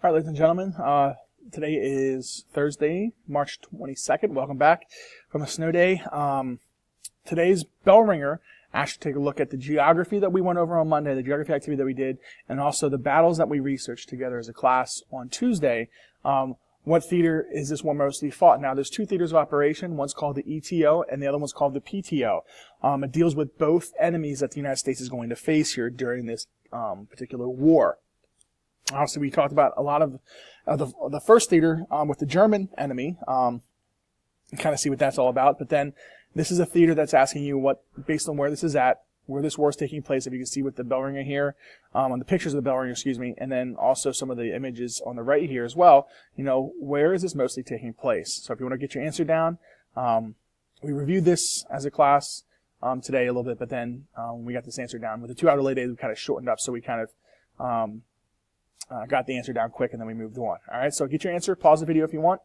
All right, ladies and gentlemen, today is Thursday, March 22nd. Welcome back from a snow day. Today's bell ringer actually take a look at the geography that we went over on Monday, the geography activity that we did, and also the battles that we researched together as a class on Tuesday. What theater is this one mostly fought? Now, there's two theaters of operation. One's called the ETO, and the other one's called the PTO. It deals with both enemies that the United States is going to face here during this particular war. Obviously, we talked about a lot of the first theater with the German enemy, and kind of see what that's all about. But then this is a theater that's asking you what, based on where this is at, where this war is taking place. If you can see with the bell ringer here, on the pictures of the bell ringer, and then also some of the images on the right here as well. You know, where is this mostly taking place? So if you want to get your answer down, we reviewed this as a class today a little bit, but then we got this answer down. With the 2 hour delay days, we kind of shortened up, so we kind of got the answer down quick, and then we moved on. All right, so get your answer, pause the video if you want,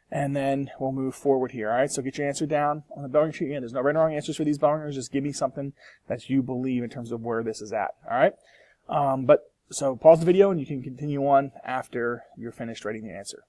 and then we'll move forward here. All right, so get your answer down on the bell ringer sheet. Again, there's no right and wrong answers for these bell ringers. Just give me something that you believe in terms of where this is at. All right, so pause the video, and you can continue on after you're finished writing the answer.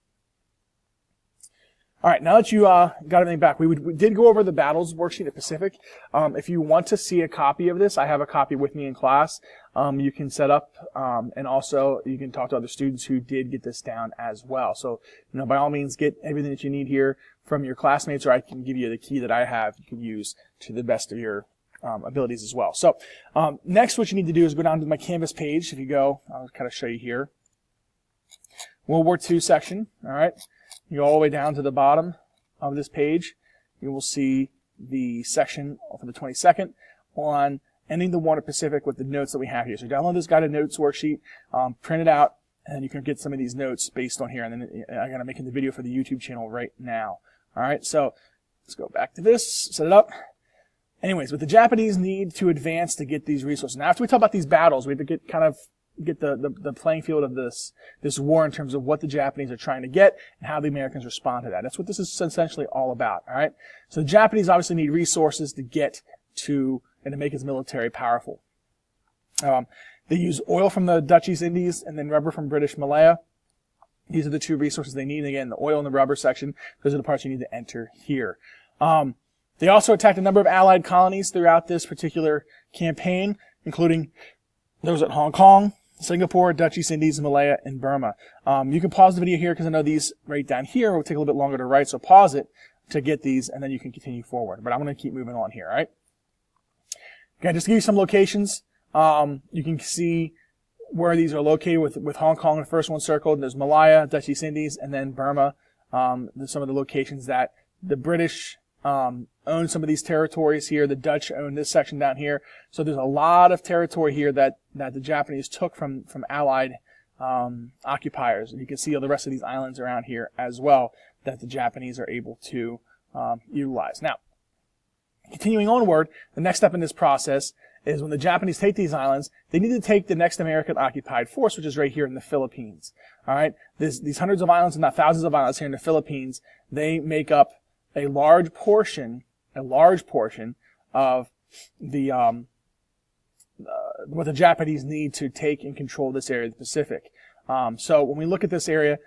All right, now that you got everything back, we did go over the battles worksheet at Pacific. If you want to see a copy of this, I have a copy with me in class. You can set up, and also you can talk to other students who did get this down as well. So, you know, by all means, get everything that you need here from your classmates, or I can give you the key that I have you can use to the best of your abilities as well. So, next what you need to do is go down to my Canvas page. If you go, I'll kind of show you here. World War II section, all right? You go all the way down to the bottom of this page. You will see the section for the 22nd on ending the war in the Pacific with the notes that we have here. So download this guided notes worksheet, print it out, and you can get some of these notes based on here. And then I'm going to make the video for the YouTube channel right now. All right, so let's go back to this, set it up. Anyways, what the Japanese need to advance to get these resources. Now, after we talk about these battles, we have to get the playing field of this war in terms of what the Japanese are trying to get and how the Americans respond to that. That's what this is essentially all about, all right? So the Japanese obviously need resources to get to and to make its military powerful. They use oil from the Dutch East Indies and then rubber from British Malaya. These are the two resources they need. And again, the oil and the rubber section, those are the parts you need to enter here. They also attacked a number of Allied colonies throughout this particular campaign, including those at Hong Kong, Singapore, Dutch East Indies, Malaya, and Burma. You can pause the video here because I know these right down here will take a little bit longer to write, so pause it to get these, and then you can continue forward. But I'm going to keep moving on here, all right? Okay, just to give you some locations, you can see where these are located with Hong Kong, the first one circled. There's Malaya, Dutch East Indies, and then Burma. There's some of the locations that the British own some of these territories here. The Dutch own this section down here. So there's a lot of territory here that the Japanese took from Allied occupiers. And you can see all the rest of these islands around here as well that the Japanese are able to utilize. Now, continuing onward, the next step in this process is when the Japanese take these islands, they need to take the next American occupied force, which is right here in the Philippines. All right, these hundreds of islands, and not thousands of islands here in the Philippines, they make up a large portion of the what the Japanese need to take and control this area of the Pacific. So when we look at this area,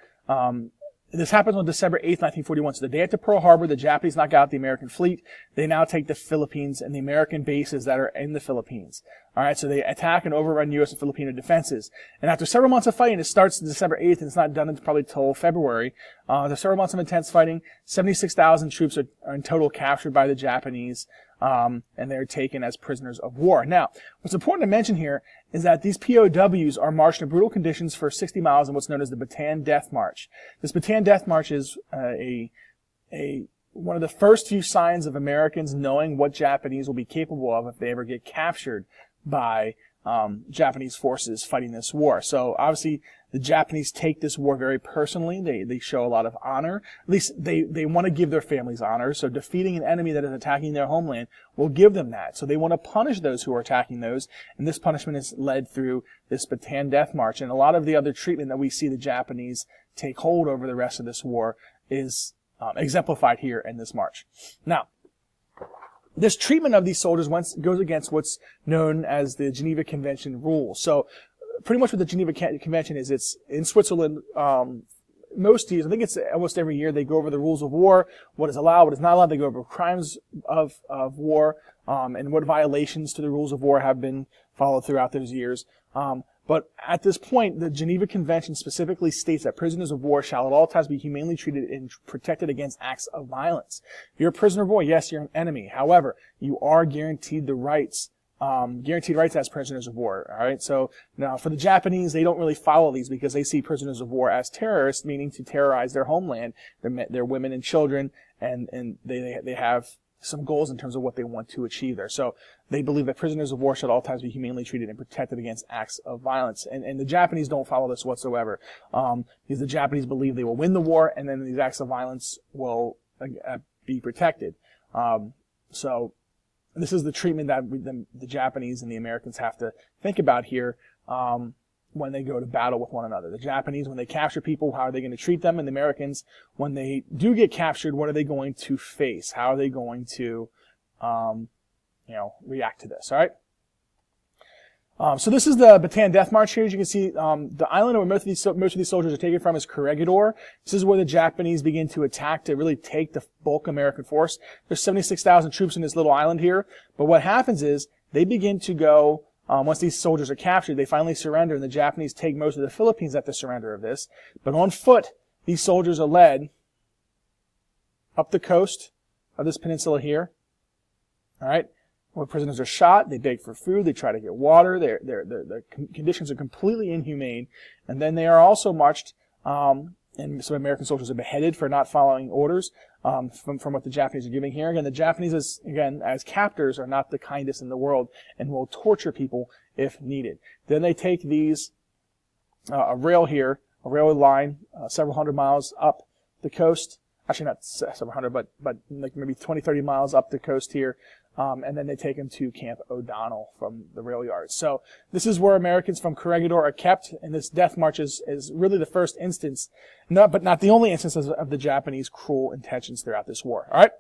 this happens on December 8th, 1941. So the day after Pearl Harbor, the Japanese knock out the American fleet. They now take the Philippines and the American bases that are in the Philippines. All right, so they attack and overrun U.S. and Filipino defenses. And after several months of fighting, it starts December 8th, and it's not done until probably till February. After several months of intense fighting, 76,000 troops are in total captured by the Japanese, and they're taken as prisoners of war. Now, what's important to mention here is that these POWs are marched in brutal conditions for 60 miles in what's known as the Bataan Death March. This Bataan Death March is one of the first few signs of Americans knowing what Japanese will be capable of if they ever get captured by Japanese forces fighting this war. So obviously the Japanese take this war very personally. They show a lot of honor. At least they want to give their families honor. So defeating an enemy that is attacking their homeland will give them that. So they want to punish those who are attacking those. And this punishment is led through this Bataan Death March. And a lot of the other treatment that we see the Japanese take hold over the rest of this war is exemplified here in this march. Now, this treatment of these soldiers goes against what's known as the Geneva Convention rules. So pretty much what the Geneva Convention is, it's in Switzerland. Most years, I think it's almost every year, they go over the rules of war, what is allowed, what is not allowed. They go over crimes of war, and what violations to the rules of war have been followed throughout those years. But at this point, the Geneva Convention specifically states that prisoners of war shall at all times be humanely treated and protected against acts of violence. If you're a prisoner of war, yes, you're an enemy. However, you are guaranteed the rights as prisoners of war. All right. So now for the Japanese, they don't really follow these because they see prisoners of war as terrorists, meaning to terrorize their homeland, their women and children, and they have some goals in terms of what they want to achieve there. So they believe that prisoners of war should at all times be humanely treated and protected against acts of violence. And the Japanese don't follow this whatsoever, because the Japanese believe they will win the war, and then these acts of violence will be protected. So this is the treatment that the Japanese and the Americans have to think about here when they go to battle with one another. The Japanese, when they capture people, how are they going to treat them? And the Americans, when they do get captured, what are they going to face? How are they going to react to this? All right. So this is the Bataan Death March here. As you can see, the island where most of these soldiers are taken from is Corregidor. This is where the Japanese begin to attack to really take the bulk American force. There's 76,000 troops in this little island here. But what happens is they begin to go, once these soldiers are captured, they finally surrender, and the Japanese take most of the Philippines at the surrender of this. But on foot, these soldiers are led up the coast of this peninsula here. All right. Where prisoners are shot, they beg for food, they try to get water, their conditions are completely inhumane, and then they are also marched, and some American soldiers are beheaded for not following orders from what the Japanese are giving here. Again, the Japanese, as captors, are not the kindest in the world and will torture people if needed. Then they take these, a railway line, several hundred miles up the coast, actually not several hundred, but like maybe 20, 30 miles up the coast here. And then they take them to Camp O'Donnell from the rail yards. So this is where Americans from Corregidor are kept, and this death march is really the first instance, but not the only instance of the Japanese cruel intentions throughout this war. All right.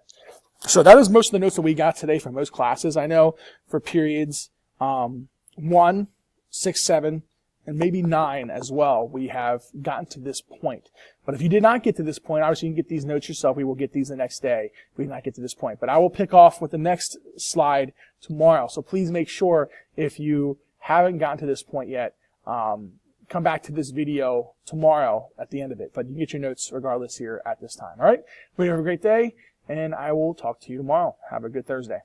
So that is most of the notes that we got today from most classes. I know for periods 1, 6, 7, and maybe 9 as well, we have gotten to this point. But if you did not get to this point, obviously you can get these notes yourself. We will get these the next day if we did not get to this point. But I will pick off with the next slide tomorrow. So please make sure, if you haven't gotten to this point yet, come back to this video tomorrow at the end of it. But you can get your notes regardless here at this time. All right? We have a great day, and I will talk to you tomorrow. Have a good Thursday.